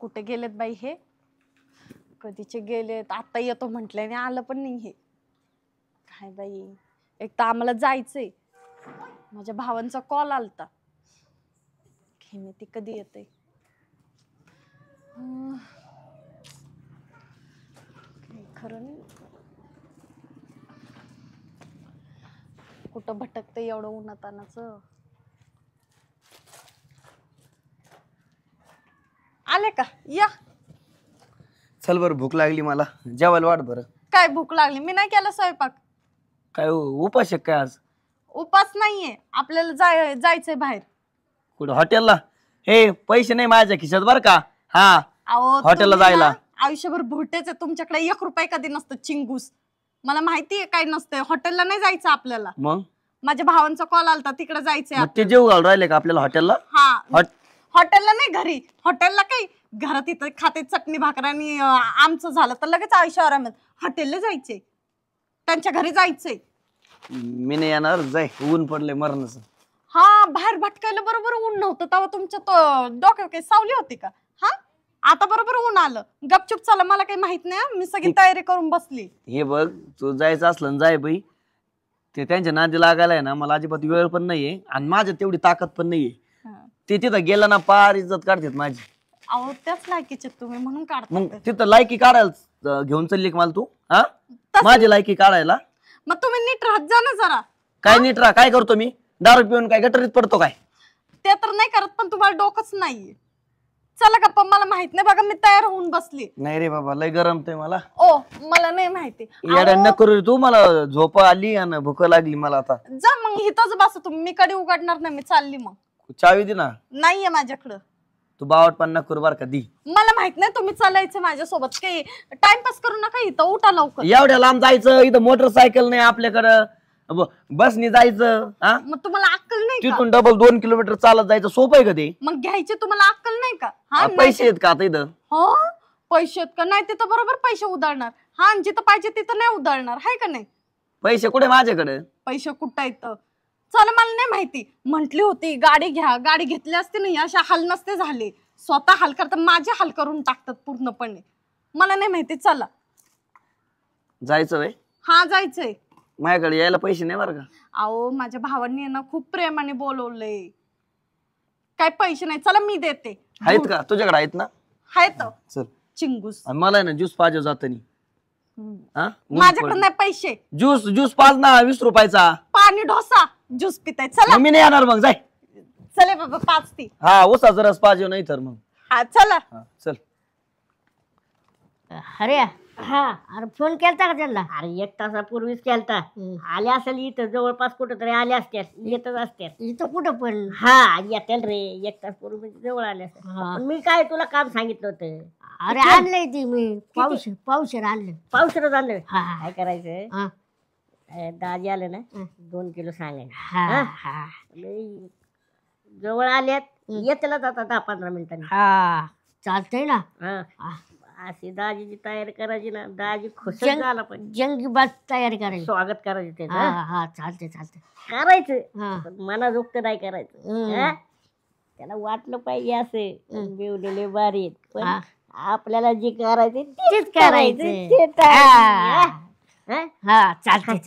कुठे गेलेत बाई हे? कधीचे गेलेत, आता येतो म्हटल्याने आलं पण नाही हे. काय बाई, एक तर आम्हाला जायचंय, माझ्या भावांचा कॉल आलता, घेणे ती कधी येते. खरं नाही, कुठं भटकते एवढं उन्हातानाचं. आले का? या. चल बरं, भूक लागली मला, जेवायला वाट बरं. काय भूक लागली? मी नाही केला स्वयंपाक. काय उपास काय आज? उपास नाहीये, आपल्याला जायचंय बाहेर. कुठं? हॉटेलला? हे पैसे नाही माझ्या खिशात बरं का. हा, हॉटेलला जायला आयुष्यभर भुटेच आहे, तुमच्याकडे 1 रुपया कधी नसतं चिंगूस. मला माहितीये काय नसतंय. हॉटेलला नाही जायचं आपल्याला. मग माझ्या भावांचा कॉल आलता, तिकडे जायचंय. ते जेव घालून राहिले का आपल्याला हॉटेलला? हा, हॉटेलला नाही, घरी. हॉटेलला काही घरात इथं खाते चटणी भाकर आणि आमचं झालं तर लगेच आयुष्यावर हॉटेलला जायचंय, त्यांच्या घरी जायचंय. मी नाही येणार, जाय, ऊन पडले मरणाचं. हा, बाहेर भटकायला बरोबर ऊन नव्हतं तेव्हा तुमच्या डोक्यावर काही सावली होती का? हा, आता बरोबर ऊन आलं. गपचूप चला, मला काही माहित नाही, मी सगळी तयारी करून बसली. हे बघ, तू जायचं असलं जाय बाई, ते त्यांच्या नादी लागायला आहे ना, मला अजिबात वेळ पण नाहीये आणि माझ्यात तेवढी ताकद पण नाहीये. ते तिथं गेला ना पार इज्जत काढतात माझी. अहो, त्याच लायकीचे तुम्ही म्हणून काढता. मग तिथं लायकी काढायला घेऊन चालली का मला तू? हा, माझी लायकी काढायला? मग तुम्ही नीट राहत जा ना जरा. काय नीट राहा? काय करतो मी? दारू पिऊन काय गटरीत पडतो काय? ते तर नाही करत, पण तुम्हाला डोकंच नाहीये. चला गप्पा, मला माहित नाही बघा, मी तयार होऊन बसली. नाही रे बाबा, लय गरमतय मला. ओ, मला नाही माहिती. येड्या न करू तू, मला झोप आली आणि भूक लागली मला आता. जा मग, इथंच बसा तुम्ही, मी कधी उघडणार नाही, मी चालली. मग चावी दे ना. नाहीये माझ्याकडं. तू बावटपणा करू बर का दी. मला माहित नाही, तुम्ही चालायचं माझ्यासोबत, काही टाइमपास करू नका इथं. उठा लवकर. एवढ्या लांब जायचं, इथं मोटरसायकल नाही आपल्याकडं, बसनी जायचं. हा, मग तुम्हाला अक्कल नाही का? तिथून डबल 2 किलोमीटर चालत जायचं, सोपं आहे का ते? मग घ्यायचे, तुम्हाला अक्कल नाही का? हा, पैसे आहेत का आता इथं? हो, पैसे आहेत का? नाही तिथं बरोबर पैसे उधळणार. हा, जिथं पाहिजे तिथं नाही उधळणार, हाय का नाही? पैसे कुठे माझ्याकडे? पैसे कुठं आहेत? चला, मला नाही माहिती. म्हंटली होती गाडी घ्या, गाडी घेतली असते नाही अशा हाल नसते झाले. स्वतः हाल करतात, माझे हाल करून टाकतात पूर्णपणे. मला नाही माहिती. चला. जायचं वय? हा, जायचंय. माझ्याकडे यायला पैसे नाही बरं का. अहो, माझ्या भावांनी ना खूप प्रेमाने बोलवलंय. काय पैसे नाही, चला मी देते. आहेत का तुझ्याकडे? आहेत ना? आहेत. चल. चिंगूस. मला आहे ना ज्यूस पाहिजे जातानी. माझ्याकडे नाही पैसे. ज्यूस पाज ना, 20 रुपयाचा. पाणी डोसा ज्यूस पिताय. चला. मी नाही येणार मग, जाय. चले बाबा, 5 ती. हा, उसाचा रस पाहिजे, नाही तर मग. हा, चला. चल. अरे हा, अरे फोन केलता का त्यांना? अरे 1 तासापूर्वीच केलता. आले असेल इथं जवळपास, कुठं तरी आले असतात, येतच असतात. इथं कुठं पण? हा, येतील रे, 1 तास पूर्वी जवळ आले असतात. मी काय तुला काम सांगितलं होतं? अरे आणलंय ती मी, पावशेर आणलं. पावशेरच आणलं? काय करायचं, दाजी आले ना, 2 किलो सांगायचं. जवळ आल्यात, येतला जातात 10-15 मिनिटांनी. हा, चालतंय ना. अशी दाजीची तयारी करायची ना, दाजी खुश झाला पण जंगी बात तयारी करायची, स्वागत करायचं. हा, चालते करायचं, मना जोगत नाही करायचं. त्याला वाटलं पाहिजे असं बेवलेले बारीत, पण आपल्याला जे करायचं तेच करायचं. हा, चालते.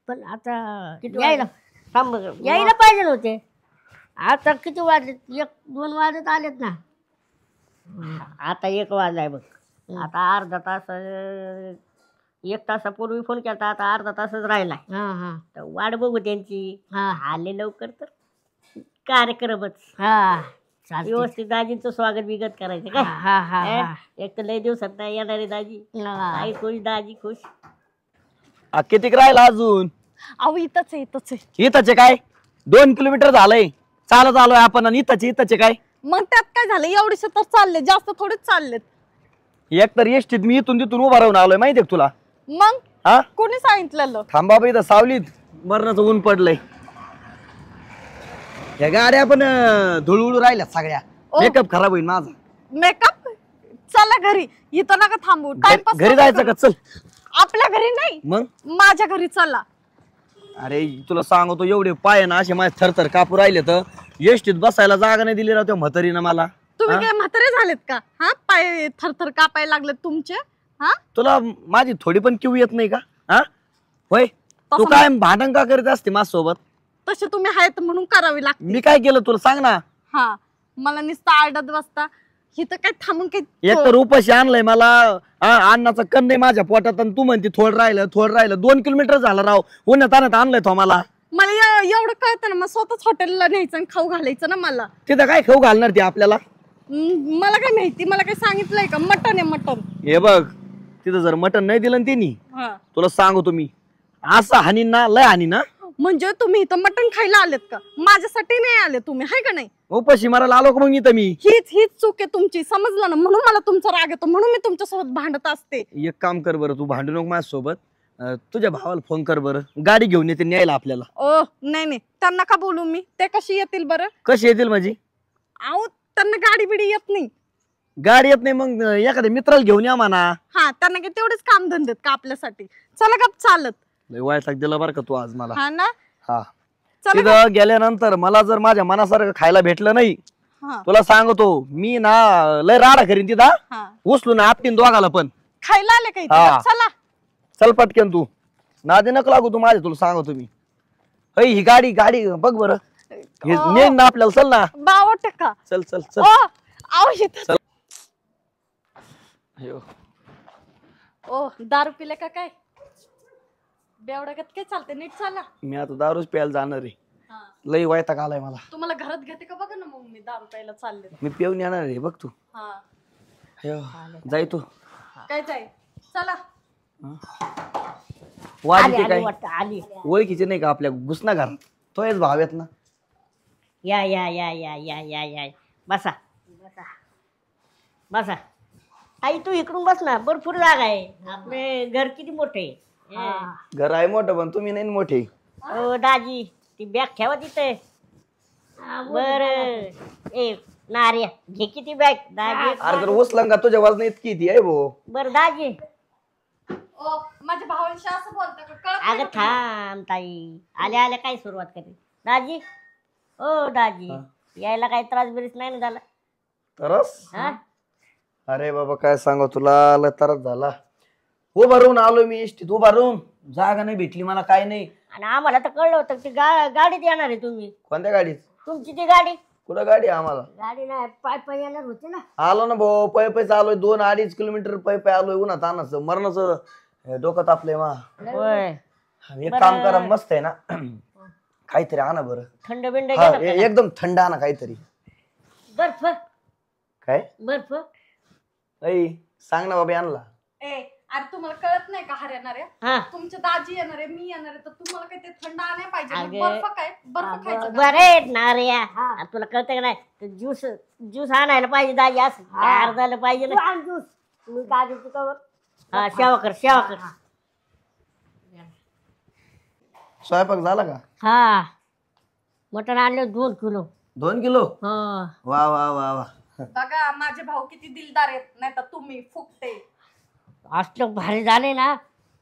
पण आता यायला पाहिजे नव्हते. आता किती वाजले? 1-2 वाजत आलेत ना. आता 1 वाजलाय बघ. आता अर्धा तास, 1 तासापूर्वी फोन केला, आता अर्धा तासच राहिलाय. तर वाट बघू त्यांची. आले लवकर तर कार्यक्रमच. व्यवस्थित दाजींचं स्वागत बिगत करायचं काय. एक तर लय दिवसात नाही येणारे दाजी. आई खुश, दाजी खुश. किती राहिला अजून? अहो, इथंच आहे. इथंच काय? 2 किलोमीटर झालंय, चालत आलोय आपण, आणि इथंच काय? मग त्यात काय झालं? एवढेच तर चालले, जास्त थोडेच चाललेत. एक तर एसटीत मी इथून तिथून उभा राहून आलोय, माहितीये तुला? मग हा, कोणी सांगितलं? थांबा बाई, इथं सावलीत मरणाचं ऊन पडलंय. या गाड्या पण धुळ उडू राहिल्या सगळ्या. मेकअप खराब होईल माझा. मेकअप? चला घरी, इथं नका थांबू. टाइमपास घरी जायचं का? चल. आपल्या घरी नाही, मग माझ्या घरी चला. अरे तुला सांगतो, एवढे पाय ना असे माझे थरथर कापू राहिले, तर एसटीत बसायला जागा नाही दिली राहते म्हातारीनं मला. तुम्ही हा? काय म्हातारे झालेत का? हा, पाय थरथर कापायला लागलेत तुमचे. हा, तुला माझी थोडी पण किव येत नाही का? हा होय, तू तसं काय भांडण का करीत असते माझ्यासोबत? तसे तुम्ही आहेत म्हणून करावी लागते. मी काय केलं तुला सांग ना. हा, मला नुसतं आरडत बसता. इथं काय थांबून काही एक तर उपाशी आणलंय मला. अन्नाचं कण नाही माझ्या पोटात आणि तू म्हणते थोडं राहिलं 2 किलोमीटर झालं राव. उन्हात आणत आणलंय तो मला. मला एवढं कळतं ना, मग स्वतःच हॉटेलला न्यायचं आणि खाऊ घालायचं ना मला. तिथं काय खाऊ घालणार ते आपल्याला? मला काय माहिती, मला काय सांगितलंय का? मटन आहे मटन. हे बघ, तिथं जर मटण नाही दिलं ना त्यांनी, हा, तुला सांगतो मी असं हानी ना, लय हानी ना. म्हणजे तुम्ही इथं मटन खायला आलेत का? माझ्यासाठी नाही आले तुम्ही, हाय का नाही? उपाशी मारायला आलो का मग इथं मी? हीच चूक आहे तुमची, समजलं ना? म्हणून मला तुमचा राग येतो, म्हणून मी तुमच्यासोबत भांडत असते. एक काम कर बरं, तू भांडू नको माझ्यासोबत. तुझ्या भावाला फोन कर बरं, गाडी घेऊन येते न्यायला आपल्याला. ओ नाही, त्यांना का बोलू मी? ते कशी येतील बरं? कशी येतील माझी? अहो, त्यांना गाडी बिडी येत नाही. गाडी येत नाही मग एखाद्या मित्राला घेऊन या म्हणा. हा, त्यांना काय तेवढेच काम धंदेत का आपल्यासाठी? चला गप चालत. लय वैताग दिला बरं का तू आज मला. हा ना, हा, चला गप. तिथं गेल्यानंतर मला जर माझ्या मनासारखं खायला भेटलं नाही, हा, तुला सांगतो मी ना लय राडा करीन तिथं. हा. उचलू ना आपटीन दोघाला पण. खायला आले का इथे? हा. चला. चल पटकन तू, नादी नको लागू तू माझे, तुला सांगतो मी. ही गाडी बघ बरं, हे नेन ना आपल्याला. चल ना, बावट टक्का. चल चल चल. ओ, आहो इथं. चल. अयो. ओ, दारू पिले का काय? बेवड्यागत काय चालते? नीट चाला. मी आता दारूच प्यायला जाणार आहे. हा. लय वैताग आलाय मला. तुम्हाला घरात घेते का बघा ना, मग मी दारू प्यायला चालले. मी पिऊन येणार आहे बघ तू. हा, अयो, जाय तू. काय जाय? चला. वाद आली येते आली काय? वाटतं, आली. ओळखीचे नाही का आपल्या? घुसना घरात. तो हेच भाव आहेत ना. या या या या या या या बसा बसा बसा. आई तू इकडून बस ना, भरपूर जागा आहे. आपले घर किती मोठे आहे. घर आहे मोठं पण तुम्ही नाही मोठे. ओ दाजी, ती बॅग ठेवा तिथे. बर ए नार्या घे किती बॅग दाजी. अरे तर उचलं का तुझ्या वजन इतकी ती आहे भाऊ. बर दाजी. ओ, माझ्या भावांशी असं बोलता का? कळत नाही अगं का तुम्हाला? थांब ताई, आल्या आल्या काय सुरुवात करते दाजी. ओ दाजी, यायला काही त्रास बिरीस नाही ना झाला? तरस? हा, अरे बाबा काय सांगू तुला, लय त्रास झाला. उभा राहून आलो मी इष्टीत, उभा राहून जागा नाही भेटली मला, काय नाही. आणि आम्हाला तर कळलं होतं की गाडीत येणार आहे तुम्ही. कोणत्या गाडीत? तुमची ती गाडी. कुठं गाडी आहे आम्हाला? गाडी नाही, पाय पाय येणार होते ना. आलो ना भाऊ, पै आलोय. 2-2.5 किलोमीटर पै आलोय. उन्हात आणायचं मरणाचं डोकं तापलंय मा. होय, एक काम करा, मस्त आहे ना, काहीतरी आणा बरं. थंड बिंड हा, घेतात का? एकदम थंड आणा काहीतरी. बर्फ काय? बर्फ. ऐ सांग ना बाबा आणला. ए, अरे तुम्हाला कळत नाही का? हर येणार आहे, हा तुमचे दाजी येणार आहे, मी येणार आहे, तर तुम्हाला काय ते थंड आणायला पाहिजे? मग अगं. बर्फ काय? बर्फ खायचं का? बरे नार्या, तुला कळतं का नाही? ज्यूस ज्यूस आणायला पाहिजे दाजी, असं गार झालं पाहिजे ना. ज्यूस मी दाजी तुझ्यावर. हा, सेवा कर सेवा कर. स्वयंपाक झाला का? हा, मटण आणलं 2 किलो. 2 किलो? हा, वा वा वा वा. बघा माझे भाऊ किती दिलदार आहेत, नाही तर तुम्ही फुकटे. असलं भारी झाले ना,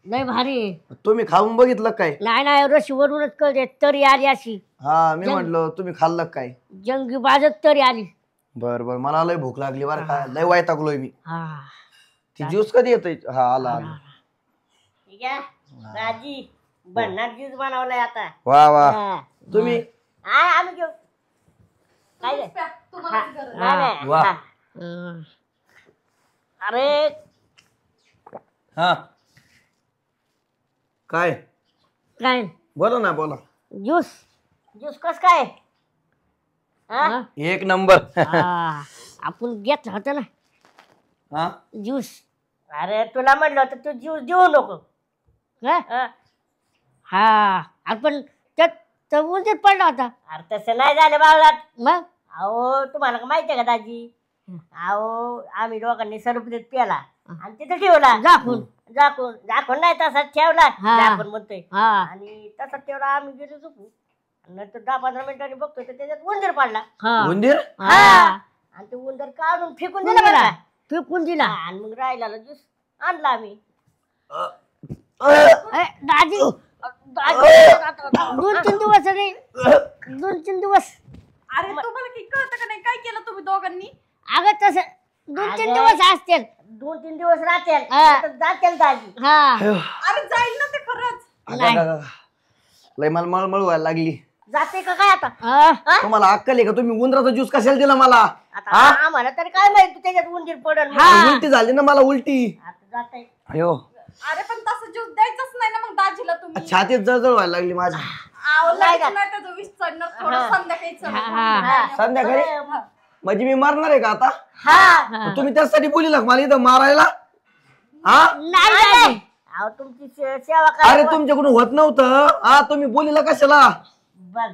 लय भारी. तुम्ही खाऊन बघितलं काय? नाही नाही, रशी वरूनच कळते तरी आली अशी. हा, मी म्हटलं तुम्ही खाल्लं काय? जंगी बाजत तरी आली. बर बर, मला लय भूक लागली बरं का, लय वैतागलोय मी. हा ती ज्यूस कधी येतोय? हा, आला आला. ठीक आहे दाजी, बनणार ज्यूस बनवलाय आता. वा वा. हा. तुम्ही? हा, आम्ही घेऊ. काय रे? प्या, तुम्हाला गरज. नाही, नाही. वा. हा. हं. अरे हा, काय? काय बोला ना, बोला. ज्यूस ज्यूस कस काय? हा? एक नंबर. हा, आपण घेत होतो ना हा, ज्यूस. अरे तुला म्हणलं होतं तू ज्यूस देऊ नको. हा, आपण त्यात उंदीर पडला होता. अरे तसं नाही झालं बावळात. मग अहो तुम्हाला का माहिती आहे का दाजी? अहो आम्ही दोघांनी सरबत प्याला आणि तिथे ठेवला झाकून. झाकून झाकून नाही तसाच ठेवला. झाकून म्हणतोय. आणि तसाच ठेवला. आम्ही गेलो झोपू. नंतर 10-15 मिनिटांनी बघतोय तर त्याच्यात उंदीर पडला. उंदीर? आणि ते उंदीर काढून फेकून दिला मला. फेकून दिला. आणि मग राहिला ज्यूस आणला आम्ही. दाजी 2-3 दिवस रे, 2-3 दिवस. अरे तुम्हाला की कळतं का नाही? काय केलं तुम्ही दोघांनी? अगं तसं 2-3 दिवस असतील. 2-3 दिवस राहतील हा. तर जातील दाजी. हा अरे जाईल ना ते खरंच. नाही. लय मला मळमळ व्हायला लागली. जाते का काय आता? हा. तुम्हाला अक्कल आहे का? तुम्ही उंदराचा ज्यूस कशाला दिला मला? आता आम्हाला तरी काय माहिती त्याच्यात उंदीर पडल. हा. उलटी झाली ना मला उलटी. आता जाते. अयो अरे पण तसं ज्यूस द्यायचंच नाही ना मग दाजीला तुम्ही. छातीत जळजळ व्हायला लागली माझ्या. आवडलं नाही त्याचं विष चढणार थोडं संध्याकाळी चढणार. संध्याकाळी म्हणजे मी मरणार आहे का आता? हा. तुम्ही त्यासाठी बोलिला मला इथं मारायला? हा नाही दाजी. अहो तुमची सेवा करा. अरे तुमच्याकडून होत नव्हतं. हा तुम्ही बोलिला कशाला? बघ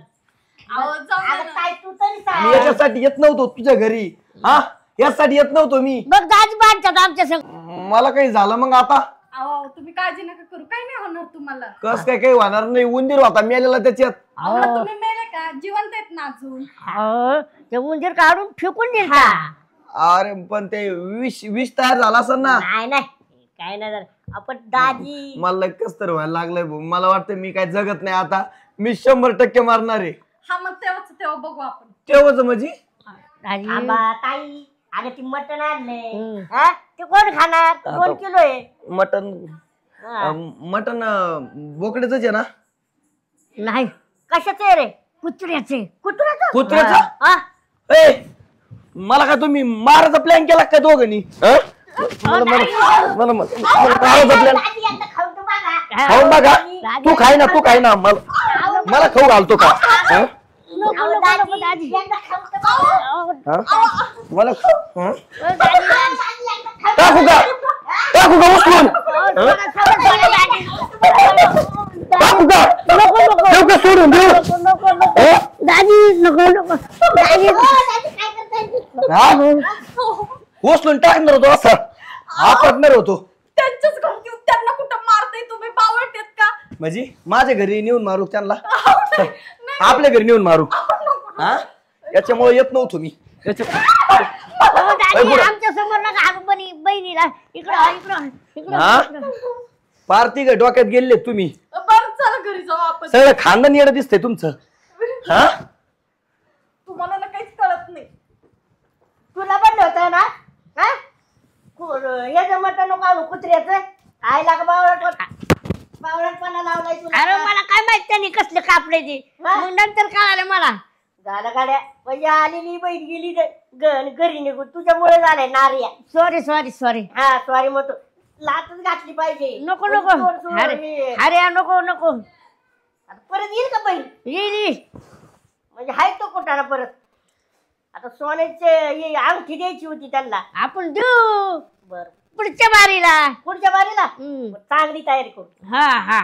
अहो, जाऊ दे अगं ना. ताई तू तरी मी सांग. याच्यासाठी येत नव्हतो तुझ्या घरी. हा यासाठी येत नव्हतो मी. बघ दाजी बांधतात आमच्या संग. मला काही झालं मग आता? अहो तुम्ही काळजी नका करू, काही नाही होणार तुम्हाला. कस काय काही होणार नाही. उंदीर होता मेलेला त्याच्यात. अहो, तुम्ही मेले का? जिवंत आहेत ना अजून. अहो, ते उंदीर काढून फेकून दिल. अरे पण ते विष विष तयार झाला असेल ना. नाही नाही काय नाही झालं. आपण दाजी मला कस तर व्हायला लागलंय भाऊ. मला वाटतं मी काय जगत नाही आता. मी 100% मारणार आहे. हा मग तेव्हा बघू आपण. तेव्हाच म्हणजे दाजी आंबा ताई अगं ती मटण आणले. हम्म. हा ते कोण खाणार? 2 किलो आहे. मटन हा. मटन बोकड्याच आहे ना? नाही कशाचं आहे रे? कुत्र्याचे. कुत्र्याचं? कुत्र्याचा? हा. ए मला काय तुम्ही मारायचा प्लॅन केला काय दोघांनी? मला मारायचा प्लॅन दाजी एकदा खाऊन तर बघा. खाऊन बघा. तू खाय ना मला खाऊ घालतो का? हं? अहो, नको दाजी. एकदा खाऊन तर बघा. हं? मला हं? दाजी एकदा खाऊन टाकू का उचलून? हं? टाकू का? देऊ का सोडून देऊ? हं? दाजी नको नको दाजी. दाजी काय करताय? हा? उचलून टाकणार होतो असं आपटणार होतो. त्यांच्याच घरती त्यांना कुठं मारताय तुम्ही? बावळट आहेत का? म्हणजे माझ्या घरी नेऊन मारू त्यांना? आपल्या घरी नेऊन मारू? हा याच्यामुळे येत नव्हतो मी. दाजी आमच्या समोर नका हाणू बहिणीला. इकडं हा पार्टी काय डोक्यात गेले तुम्ही? बरं चला घरी जाऊ आपण. सगळं खानदान येणं दिसतंय तुमचं. हा तुम्हाला ना काहीच कळत नाही. तुला पण होत ना? हा? याचं मटण नको आणू कुत्र्याचं. काय लाग बावळटपणा लावलाय तुला. अरे मला काय माहित त्यांनी कसले कापले ते. मग नंतर कळालं मला. झालं गाड्या म्हणजे आलेली बहीण गेली घरी निघून तुझ्यामुळे झालंय नारिया. सॉरी हा सॉरी मग लातच घातली पाहिजे. नको चोर- चोर- चोर अरे हे. अरे नको आता परत येईल का बहीण? येईल. म्हणजे हाय तो कुठाना परत. आता सोन्याचे अंगठी द्यायची होती त्यांना. आपण देऊ बर पुढच्या बारीला. पुढच्या बारीला हम्म. चांगली तयारी करू. हा हा